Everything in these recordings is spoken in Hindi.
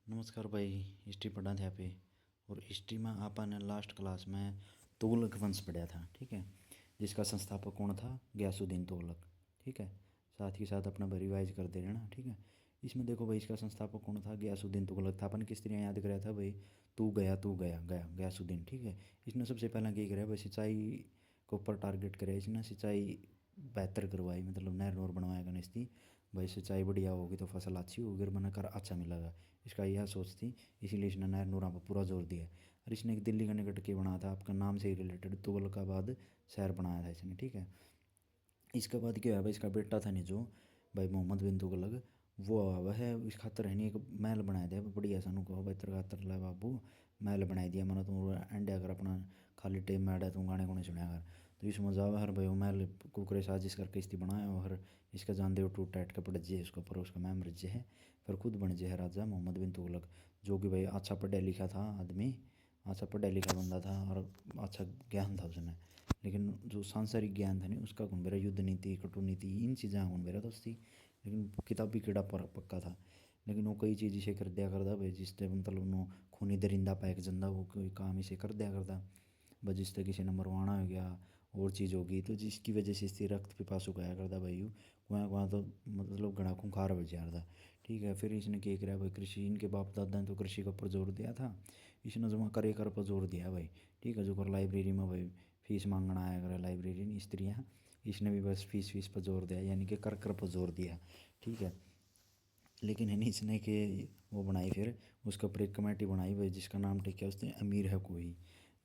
नमस्कार भाई। हिस्ट्री पढ़ा था पे। और हिस्ट्री में आपा ने लास्ट क्लास में तुगलक वंश पढ़ा था, ठीक है, जिसका संस्थापक कौन था? गयासुद्दीन तुगलक, ठीक है। साथ ही साथ अपना रिवाइज कर दे रहना, ठीक है। इसमें देखो भाई, इसका संस्थापक कौन था? गयासुद्दीन तुगलक था। अपन किस तरह याद कराया था भाई? तू गया तू गया गया गयासुद्दीन, ठीक है। इसने सबसे पहला क्या कराया भाई? सिंचाई के ऊपर टारगेट कराया इसने। सिंचाई बेहतर करवाई, मतलब नहर नूर बनवाया गणेश थी भाई। सिंचाई बढ़िया होगी तो फसल अच्छी होगी और बना कर अच्छा मिलेगा, इसका यह सोच थी। इसीलिए इसने नहर नूरों पर पूरा जोर दिया। और इसने एक दिल्ली का निकट के बनाया था, आपका नाम से ही रिलेटेड तुगलकाबाद शहर बनाया था इसने, ठीक है। इसके बाद क्या है भाई? इसका बेटा था नहीं जो भाई मोहम्मद बिन तुगलक, वो वह इस खातर है नहीं एक महल बनाया दिया बढ़िया सानू कहो भाई तरगातर ला बाबू। महल बनाई दिया मैंने तू एंडिया कर अपना खाली टाइम में आड़ा तू गाने गुने सुनया कर। तो इसमें जावा हर भाई वो महल कुकरे साजिश करके इसकी बनाया। और इसका जान दे टूट टाइट के पड़ जे इसके ऊपर उसका मैम रजे है। फिर खुद बन जे है राजा मोहम्मद बिन तुगलक, जो कि भाई अच्छा पढ़ा लिखा था आदमी, अच्छा पढ़ा लिखा बंदा था और अच्छा ज्ञान था उसने। लेकिन जो सांसारिक ज्ञान था नहीं उसका गुण मेरा युद्ध नीति कटुनीति इन चीज़ें गुण मेरा दोस्ती। लेकिन किताबी कीड़ा पर पक्का था। लेकिन वो कई चीज़ इसे कर दिया करता भाई, जिससे मतलब उन्होंने खूनी दरिंदा पैक जंदा वो कोई काम इसे कर दिया करता भाई। जिससे किसी ने मरवाना हो गया और चीज़ होगी तो जिसकी वजह से इससे रक्त पिपासु गया करता भाई। वहाँ वहाँ तो मतलब घड़ा खूंखार बच जाता, ठीक है। फिर इसने क्या किया भाई? कृषि, इनके बाप दादा ने तो कृषि के ऊपर जोर दिया था, इसने जो वहाँ करे कर पर जोर दिया भाई, ठीक है। जो कर लाइब्रेरी में भाई फीस मांगना आया करे लाइब्रेरी नहीं स्त्रियाँ, इसने भी बस फीस फीस पर जोर दिया, यानी कि कर पर जोर दिया, ठीक है। लेकिन है नहीं इसने के वो बनाई फिर उसके ऊपर एक कमेटी बनाई भाई, जिसका नाम ठीक है उसने अमीर है कोई।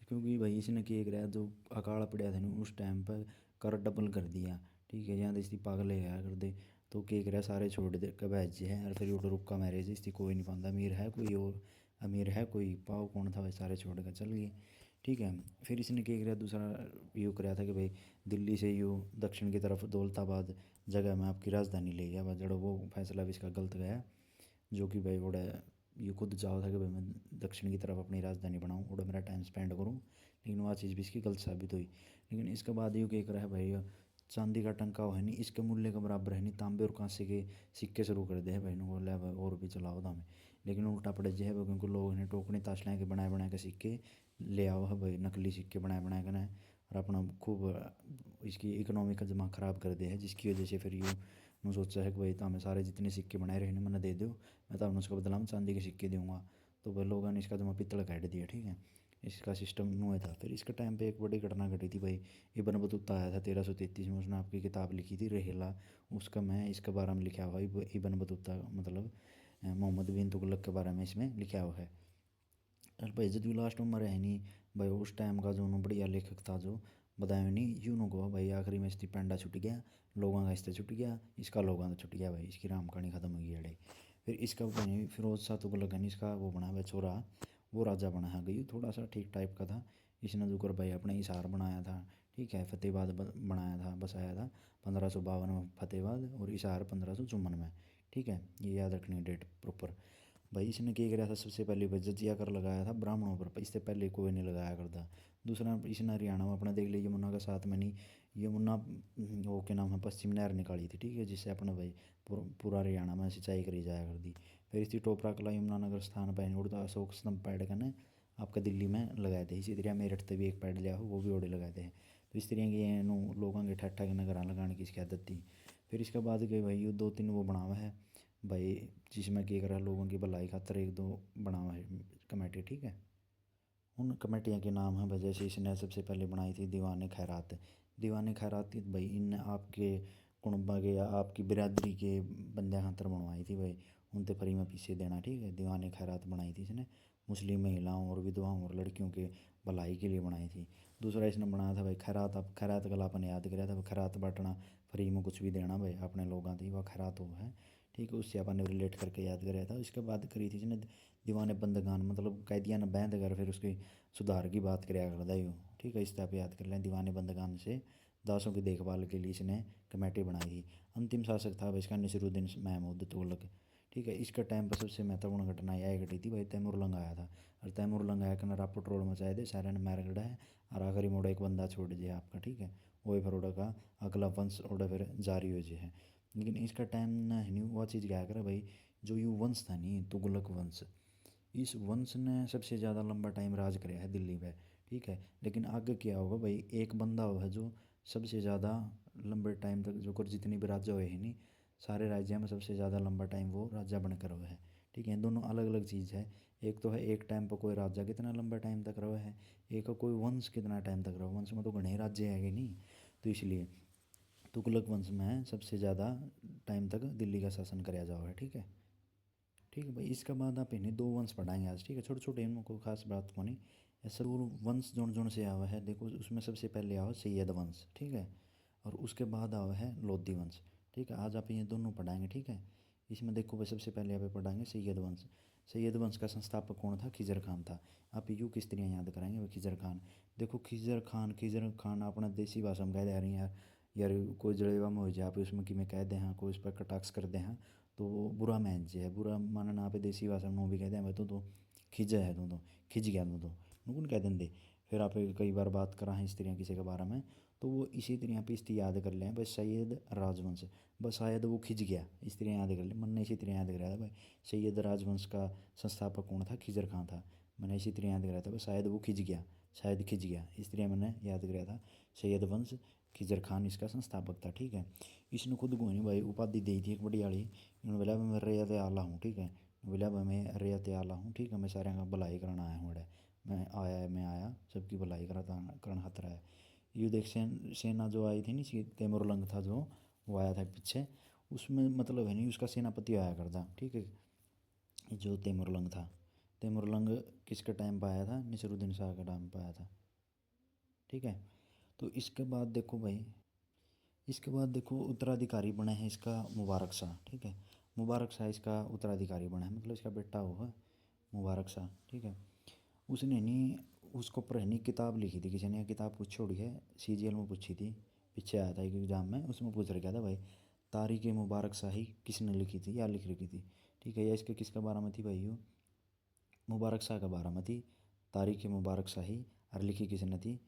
क्योंकि भाई इसने क्या करा, जो अकाल पड़ा था ना उस टाइम पर कर डबल कर दिया, ठीक है। यहाँ इसकी पागल है कर दे तो क्या करा, सारे छोड़ दे के भेजे है। और फिर उठो रुका मैरिज इसकी कोई नहीं पाता, अमीर है कोई और अमीर है कोई पाओ कौन था भाई, सारे छोड़ कर चल गए, ठीक है। फिर इसने क्या किया दूसरा यू कराया था कि भाई दिल्ली से यू दक्षिण की तरफ दौलताबाद जगह में आपकी राजधानी ले गया, जड़ो वो फैसला भी इसका गलत गया। जो कि भाई बड़ा ये खुद चाहो था कि भाई मैं दक्षिण की तरफ अपनी राजधानी बनाऊँ और मेरा टाइम स्पेंड करूँ, लेकिन वह चीज़ भी इसकी गलत साबित हुई। लेकिन इसके बाद यूँ क्या करा है भाई, चांदी का टंका है नहीं इसके मूल्य के बराबर है नहीं, तांबे और कांसे के सिक्के शुरू कर दे है भाई ने बोला भाई और भी चलाओ दामे। लेकिन उल्टा पड़े जे है भाई, क्योंकि लोग ने टोकने ताशले के बनाए बनाए के सिक्के ले आओ है भाई, नकली सिक्के बनाए बनाए के ना। और अपना खूब इसकी इकोनॉमी का दिमाग ख़राब कर दिया है, जिसकी वजह से फिर यूँ मैं सोचा है कि भाई तो सारे जितने सिक्के बनाए रहे मैंने दे दो, मैं तो उसके बदला में चांदी के सिक्के दूंगा। तो भाई लोगों ने इसका जमा पित्तल काट दिया, ठीक है। इसका सिस्टम नुआ था। फिर इसके टाइम पे एक बड़ी घटना घटी थी भाई, इब्न बतूता आया था 1333 में, उसने आपकी किताब लिखी थी रहेला, उसका मैं इसके बारे में लिखा हुआ है। इब्न बतूता मतलब मोहम्मद बिन तुगलक के बारे में इसमें लिखा हुआ है। और भाई जब लास्ट में मरे है नहीं भाई, उस टाइम का जो बढ़िया लेखक था जो बताया नहीं यूँ नो को भाई, आखिरी में इसकी पेंडा छुट गया, लोगों का इससे छुट गया, इसका लोगों का छुट गया भाई, इसकी राम कहानी खत्म हो गई अड़े। फिर इसका भाई फिरोज शाह तुगलक है इसका वो बना भाई छोरा, वो राजा बना है गई, थोड़ा सा ठीक टाइप का था। इसने जुकर भाई अपने हिसार बनाया था, ठीक है। फतेहाबाद बनाया था बसाया था 1552 में फतेहाबाद, और हिसार 1554 में, ठीक है। ये याद रखनी डेट प्रॉपर। भाई इसने क्या करा था? सबसे पहले भाई जजिया कर लगाया था ब्राह्मणों पर, इससे पहले कोई नहीं लगाया करता। दूसरा इसने हरियाणा में अपना देख लिया यमुना का साथ में नहीं, यमुना वो क्या नाम है पश्चिम नहर निकाली थी, ठीक है, जिससे अपना भाई पूरा हरियाणा में सिंचाई करी जाया कर दी। फिर इसकी टोपरा कला यमुनानगर स्थान पर उड़ता अशोक स्तंभ पैड करने आपका दिल्ली में लगाए थे। इसी तरह मेरठ से भी एक पैड लिया हो वो भी ओडे लगाए थे। तो इस तरह की लोगों के ठट्ठा के नगर लगाने की इसकी आदत थी। फिर इसके बाद के भाई ये दो तीन वो बना हुआ है भाई, जिसमें क्या करा लोगों की भलाई खातर एक दो बना हुआ है कमेटी, ठीक है। उन कमेटियों के नाम हैं भाई, जैसे इसने सबसे पहले बनाई थी दीवान खैरात। दीवान खैरात थी भाई इन आपके कुणबा के या आपकी बिरादरी के बंदे खातर बनवाई थी भाई, उनते फ्री में पैसे देना, ठीक है। दीवान खैरात बनाई थी इसने मुस्लिम महिलाओं और विधवाओं और लड़कियों के भलाई के लिए बनाई थी। दूसरा इसने बनाया था भाई खैरात, अब खैरात कल आपने याद कराया था खैरात बांटना, फ्री में कुछ भी देना भाई अपने लोगों थी वह खैरात वो है, ठीक है। उससे अपन ने रिलेट करके याद कराया था। इसके बाद करी थी इसने दीवाने बंदगान, मतलब कैदियाँ न बैंद कर फिर उसकी सुधार की बात कराया करता यूँ, ठीक है। इस तरह याद कर लें दीवाने बंदगान से दासों की देखभाल के लिए इसने कमेटी बनाई थी। अंतिम शासक था भाई इसका नसीरुद्दीन महमूद तुगलक, ठीक है। इसका टाइम पर सबसे महत्वपूर्ण घटना यह घटी थी भाई, तैमूर लंग आया था। और तैमूर लंग आया कर आप पेट्रोल मचाए थे सारे ने मार गड़ा है। और आखिरी मोड़ा एक बंदा छोड़ दिया आपका, ठीक है। वही फिर उड़ा का अगला वंश उड़ा फिर जारी हो जाए है। लेकिन इसका टाइम ना है नहीं वह चीज़ क्या करे भाई, जो यू वंश था नहीं तुगलक वंश, इस वंश ने सबसे ज़्यादा लंबा टाइम राज कराया है दिल्ली पे, ठीक है। लेकिन आगे क्या होगा भाई, एक बंदा हुआ है जो सबसे ज़्यादा लंबे टाइम तक जो कर जितनी भी राजा हुए हैं नहीं, सारे राज्यों में सबसे ज़्यादा लंबा टाइम वो राजा बनकर हुए है, ठीक है। दोनों अलग अलग चीज़ है। एक तो है एक टाइम पर कोई राजा कितना लंबा टाइम तक रहा है, एक कोई वंश कितना टाइम तक रहा, वंश में तो घने राज्य है नहीं। तो इसलिए तुगलक वंश में सबसे ज़्यादा टाइम तक दिल्ली का शासन कराया जाओ है, ठीक है। ठीक है भाई, इसके बाद आप इन्हें दो वंश पढ़ाएंगे आज, ठीक है। छोटे छोटे इनमें कोई खास बात को नहीं, ऐसा दो वंश जोड़ जोड़ से आवा है। देखो उसमें सबसे पहले आओ सैयद वंश, ठीक है, और उसके बाद आवा है लोधी वंश, ठीक है। आज आप ये दोनों पढ़ाएंगे, ठीक है। इसमें देखो भाई सबसे पहले आप पढ़ाएंगे सैयद वंश। सैयद वंश का संस्थापक कौन था? खिजर खान था। आप यूँ किस तरह याद कराएंगे भाई? खिजर खान। देखो खिजर खान अपना देसी भाषा में कह दे रही हैं यार, यार कोई जड़ेवा में हो जाए आप उसमें कि मैं कह दे हाँ, कोई उस पर कटाक्ष कर दे हाँ, तो वो बुरा मैन जे है, बुरा मानना आप देसी भाषा में भी कहते हैं भाई तो खिज है, तो खिंच गया तो नुकुन कह देंगे। फिर आप कई बार बात करा है इस तरह किसी के बारे में, तो वो इसी तरह पे इसकी याद कर लें भाई सैयद राजवंश, बस शायद वो खिंच गया, इस तरह याद कर ले। मैंने इसी तरह याद कराया था भाई सैयद राजवंश का संस्थापक कौन था? खिजर खां था। मैंने इसी तरह याद कराया था भाई शायद वो खिंच गया, शायद खिंच गया, इस तरह मैंने याद कराया था। सैयद वंश, खिजर खान इसका संस्थापक था, ठीक है। इसने खुद को नहीं भाई उपाधि दी थी एक बड़ी वाली, इन्होंने बोला मैं रेत आला हूँ, ठीक है। बोला मैं रेत आला हूँ, ठीक है, मैं सारे का भलाई करना आया हूँ, मैं आया सबकी भलाई करना खातर आया। ये देख सेना जो आई थी नहीं, तैमुरलंग था जो, वो आया था पीछे, उसमें मतलब है नहीं उसका सेनापति आया करता, ठीक है। जो तैमुरलंग था, तैमुरलंग किसके टाइम पर आया था? नसीरुद्दीन शाह के टाइम पर आया था, ठीक है। तो इसके बाद देखो भाई, इसके बाद देखो उत्तराधिकारी बने हैं इसका मुबारक शाह, ठीक है। मुबारक शाह इसका उत्तराधिकारी बना है, मतलब इसका बेटा वो है मुबारक शाह, ठीक है। उसने नहीं उसको ऊपर नहीं किताब लिखी थी किसी ने, किताब पूछ छोड़ी है, सीजीएल में पूछी थी, पीछे आया था एक एग्जाम में, उसमें पूछ रखा था भाई तारीख मुबारक शाही किसने लिखी थी या लिख रखी थी, ठीक है। या इसके किसके बारे में थी भाई? यो मुबारक शाह के बारे में थी तारीख मुबारक शाही, और लिखी किसने थी?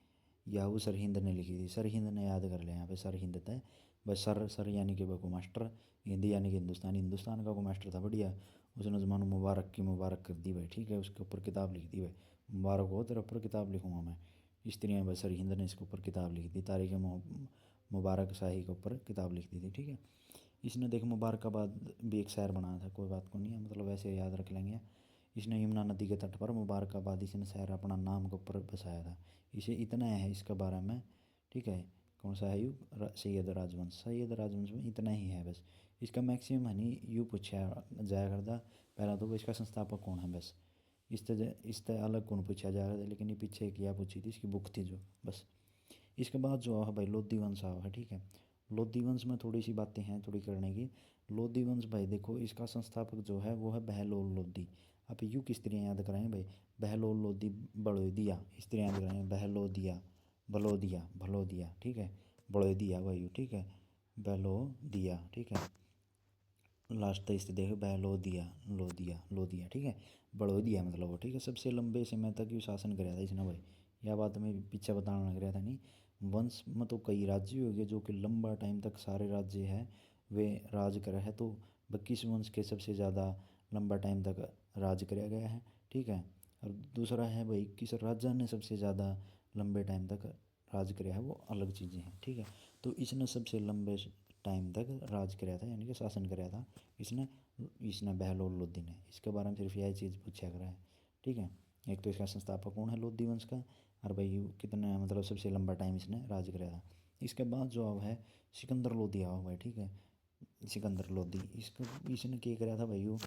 या वो सरहिंद ने लिखी थी। सरहिंद ने याद कर लिया यहाँ पे, सरहिंद था बस, सर यानी कि को मास्टर, हिंदी यानी कि हिंदुस्तान, हिंदुस्तान का को मास्टर था बढ़िया। उसने ज़मानो मुबारक की मुबारक कर दी भाई, ठीक है, उसके ऊपर किताब लिख दी भाई, मुबारक हो तेरे ऊपर किताब लिखूँगा मैं, इस तरह भाई सरहिंद ने इसके ऊपर किताब लिख दी, तारीख मुबारक शाही के ऊपर किताब लिख दी थी, ठीक है। इसने देख मुबारकाबाद भी एक शहर बनाया था, कोई बात को नहीं है, मतलब वैसे याद रख लेंगे। इसने यमुना नदी के तट पर मुबारकाबाद इसने शहर अपना नाम के ऊपर बसाया था। इसे इतना है इसके बारे में, ठीक है। कौन सा है यू? सैयद राजवंश, सैयद राजवंश में इतना ही है बस। इसका मैक्सिमम है नहीं यू पूछा जाया करता, पहला तो इसका संस्थापक कौन है बस, इस तरह अलग कौन पूछा जा रहा था, लेकिन ये पीछे किया पूछी थी, इसकी बुक थी जो, बस। इसके बाद जो है भाई लोधी वंश आओ है, ठीक है। लोधी वंश में थोड़ी सी बातें हैं थोड़ी करने की। लोधी वंश भाई देखो इसका संस्थापक जो है वो है बहलोल लोधी। आप यूँ किस तरह याद कराएंगे भाई? बहलोल लोधी बड़ोदिया, इस तरह याद कराएंगे, बहलोदिया, बलोदिया, भलोदिया, ठीक है, बड़ोदिया भाई, ठीक है, बलोदिया, ठीक है। लास्ट तक इससे देखो बहलोदिया, लोदिया, लोदिया, ठीक है, बड़ोदिया मतलब वो, ठीक है। सबसे लंबे समय तक ये शासन कराया था इसने भाई, यह बात मैं पीछे बताना लग रहा था नहीं। वंश में तो कई राज्य हो गए जो कि लंबा टाइम तक सारे राज्य हैं वे राज करे है, तो किस वंश के सबसे ज़्यादा लंबा टाइम तक राज कराया गया है, ठीक है। और दूसरा है भाई किस राजा ने सबसे ज़्यादा लंबे टाइम तक राज कराया है, वो अलग चीज़ें हैं, ठीक है। तो इसने सबसे लंबे टाइम तक राज कराया था यानी कि शासन कराया था इसने, इसने बहलोल लोधी ने। इसके बारे में सिर्फ यही चीज़ पूछा करा है, ठीक है। एक तो इसका संस्थापक कौन है लोधी वंश का, और भाई कितना मतलब सबसे लंबा टाइम इसने राज कराया था। इसके बाद जो अब है सिकंदर लोधी आओ भाई, ठीक है। सिकंदर लोधी इसका इसने क्या कराया था भाई?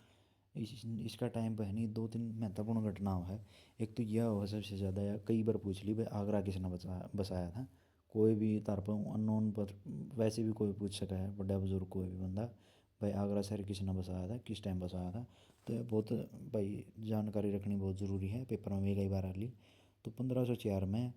इसका टाइम पर है नहीं, दो तीन महत्वपूर्ण घटनाओं है। एक तो यह हुआ सबसे ज़्यादा, या कई बार पूछ ली भाई आगरा किसने बसाया था, कोई भी तार पर अननोन पर वैसे भी कोई पूछ सका है, बड़ा बुजुर्ग कोई भी बंदा, भाई आगरा शहर किसने बसाया था, किस टाइम बसाया था। तो ये बहुत भाई जानकारी रखनी बहुत ज़रूरी है, पेपर में भी कई बार आ ली। तो 1504 में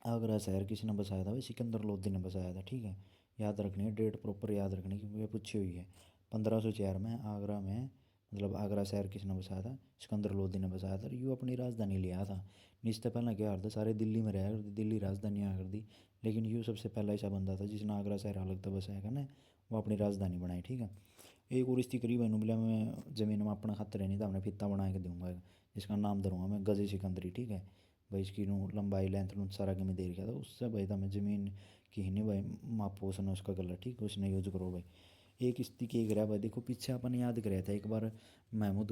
आगरा शहर किसने बसाया था भाई? सिकंदर लोधी ने बसाया था, ठीक है। याद रखनी है डेट प्रॉपर याद रखनी क्योंकि ये पूछी हुई है। 1504 में आगरा में मतलब आगरा शहर किसने बसाया था? सिकंदर लोधी ने बसाया था। यूँ अपनी राजधानी लिया था, इससे पहले क्या था सारे दिल्ली में रहा करती, दिल्ली राजधानी आ कर दी, लेकिन यूँ सबसे पहला ऐसा बंदा था जिसने आगरा शहर अलग था बसाया करना, वो अपनी राजधानी बनाई, ठीक है। एक और इसकी करीब मैंने बोला मैं ज़मीन में अपना खातर है नहीं था, हमने फित्ता बना के दूंगा जिसका नाम धरूँगा मैं गजे सिकंदरी, ठीक है भाई। इसकी नू लंबाई लेंथ लूँ सारा के मैं दे रखा था उससे भाई, था मैं ज़मीन की नहीं भाई मापो उसने उसका गला, ठीक है उसने यूज करो भाई। एक स्थिति के रहा भाई, देखो पीछे अपन याद कराया था एक बार महमूद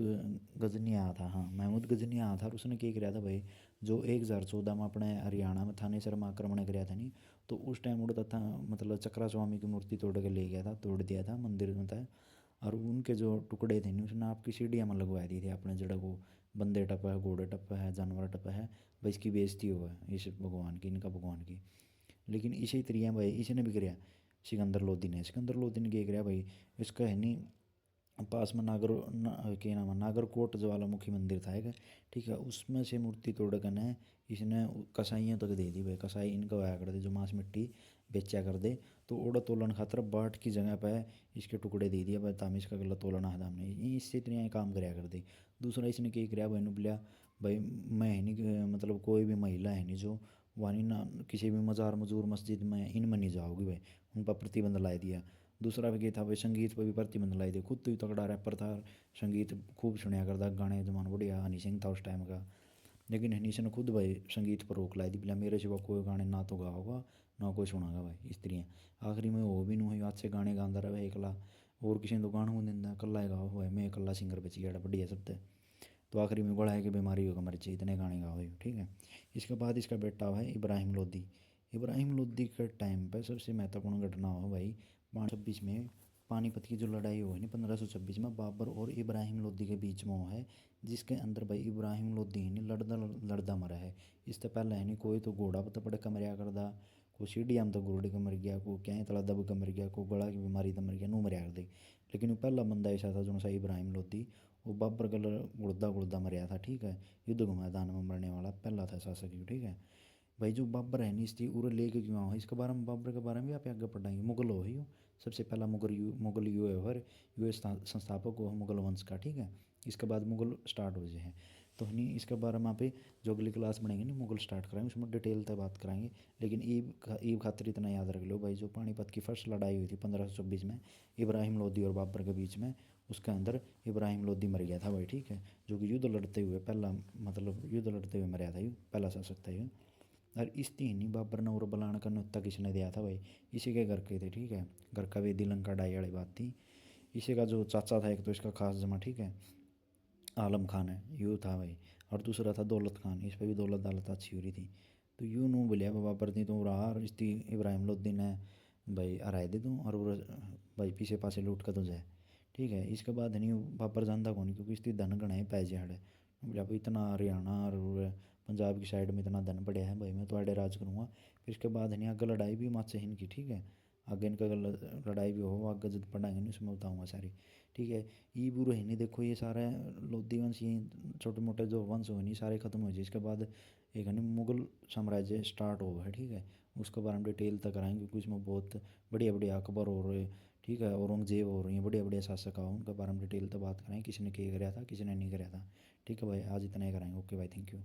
गजनी आया था, हाँ महमूद गजनी आया था और उसने क्या कराया था भाई, जो 1014 में अपने हरियाणा में थानेसर में आक्रमण कराया था नहीं, तो उस टाइम उड़ता था मतलब चक्रा स्वामी की मूर्ति तोड़ के ले गया था, तोड़ दिया था मंदिर में था। और उनके जो टुकड़े थे नहीं उसने आपकी सीढ़ियाँ में लगवा दी थी अपने जड़ा को, बंदे टप है घोड़े टप है जानवर टप है भाई, इसकी बेइज्जती हुआ है इस भगवान की, इनका भगवान की। लेकिन इसी तरिया भाई इसने भी कराया सिकंदर लोधी ने, सिकंदर लोधी ने क्या कराया भाई, इसका है नहीं पास में क्या नाम है नागरकोट ज्वालामुखी मंदिर था एक, ठीक है उसमें से मूर्ति तोड़ कर ने इसने कसाइयों तक दे दी भाई, कसाई इनका होया करते जो मांस मिट्टी बेचा कर दे, तो ओड़ा तोलन खातर बाट की जगह पे इसके टुकड़े दे दिया भाई, ताम इसका गला तोलना है हमने, इससे इतने काम कराया कर दे। दूसरा इसने क्या कराया भाई, बोलिया भाई मैं है नहीं मतलब कोई भी महिला है नहीं जो वानी ना किसी भी मज़ार मजूर मस्जिद में इनमें नहीं जाओगी भाई, उन पर प्रतिबंध ला दिया। दूसरा भी क्या था भाई, संगीत पर भी प्रतिबंध लाई दे, खुद तो ही तगड़ा रैपर था, संगीत खूब सुनया करता, गाने जमान बढ़िया हनी सिंह था उस टाइम का। लेकिन हनी सिंह ने खुद भाई संगीत पर रोक लाई दी, बोला मेरे सिवा कोई गाने ना तो गा होगा ना कोई सुनागा भाई, इस तरह आखिरी में वो भी नहीं हुई, आज से गाने गाता रहा भाई एकला, और किसी ने तो गाना नहीं दिंदा, कल्ला ही गाओ भाई, मैं कल्ला सिंगर बची गया बढ़िया सब ते। तो आखिरी में बड़ा है कि बीमारी होगा मर चाहिए इतने गाने गाओ, ठीक है। इसके बाद इसका बेटा है इब्राहिम लोदी। इब्राहिम लोदी के टाइम पर सबसे महत्वपूर्ण घटना हो भाई 526 में पानीपत की जो लड़ाई हुई नहीं 1526 में बाबर और इब्राहिम लोदी के बीच में है, जिसके अंदर भाई इब्राहिम लोदी नहीं लड़दा लड़दा मरा है। इससे पहले है नहीं कोई तो घोड़ा पता पड़े कमरिया करदा, को सीढ़िया में तो घोड़े का मर गया, को क्या तला दब का मर गया, को गला की बीमारी तो मर गया, नू मरिया कर दे। लेकिन वो पहला बंदा ऐसा था जो सा इब्राहिम लोदी, वो बाबर गल गुड़दा गुड़दा मरिया था, ठीक है युद्ध के मैदान में मरने वाला पहला था शासक, ठीक है भाई। जो बाबर है नहीं इसकी उरे लेके क्यों आओ, इसके बारे में बाबर के बारे में भी आप आगे पढ़ाएंगे। मुगल हो ही हो, सबसे पहला मुगल यू है और यू संस्थापक हो मुगल वंश का, ठीक है। इसके बाद मुगल स्टार्ट हो जाए, तो नहीं इसके बारे में आप जो अगली क्लास बढ़ेंगे नहीं मुगल स्टार्ट कराएंगे उसमें डिटेल तक बात कराएंगे। लेकिन ईब खातिर इतना याद रख लो भाई, जो पानीपत की फर्स्ट लड़ाई हुई थी 1526 में इब्राहिम लोदी और बाबर के बीच में, उसके अंदर इब्राहिम लोदी मर गया था भाई, ठीक है। जो कि युद्ध लड़ते हुए पहला मतलब युद्ध लड़ते हुए मरा था, ये पहला शासक था ये। और इस तीन ही बाबर ने और बलान का न्योता किसने दिया था भाई, इसी के घर के थे, ठीक है। घर का वेदी लंका डाई वाली बात थी। इसी का जो चाचा था एक तो इसका खास जमा, ठीक है आलम खान है यूँ था भाई, और दूसरा था दौलत खान, इस पर भी दौलत दालत अच्छी हो रही थी। तो यूँ नू बोलिया बाबर दी तो रहा और इसकी इब्राहिम लोदी ने भाई हराए दे दूँ और भाई पीछे पासे लूट कर तो जाए, ठीक है। इसके बाद नहीं बाबर जानता कौन क्योंकि इसकी धन गणाए पैजे हड़े, बोला भाई इतना हरियाणा और पंजाब की साइड में इतना धन पड़े हैं भाई, मैं तो आड़े राज करूँगा। फिर इसके बाद नहीं आगे लड़ाई भी मात से इनकी, ठीक है। आगे इनका लड़ाई भी हो आगे जब पढ़ाएंगे नहीं उसमें बताऊँगा सारी, ठीक है। ये बुरा है नहीं देखो ये सारे लोधी वंश ये छोटे मोटे जो वंश हो नहीं सारे ख़त्म हो जाए, इसके बाद एक है मुगल साम्राज्य स्टार्ट होगा है, ठीक है। उसके बारे में डिटेल तक कराएंगे क्योंकि इसमें बहुत बढ़िया बढ़िया अकबर और ठीक है औरंगजेब हो रही हैं बढ़िया बढ़िया शासक आओ उनके बारे में डिटेल तक बात करें, किसी ने क्या कराया था किसी ने नहीं कराया था, ठीक है भाई। आज इतना ही कराएंगे, ओके भाई थैंक यू।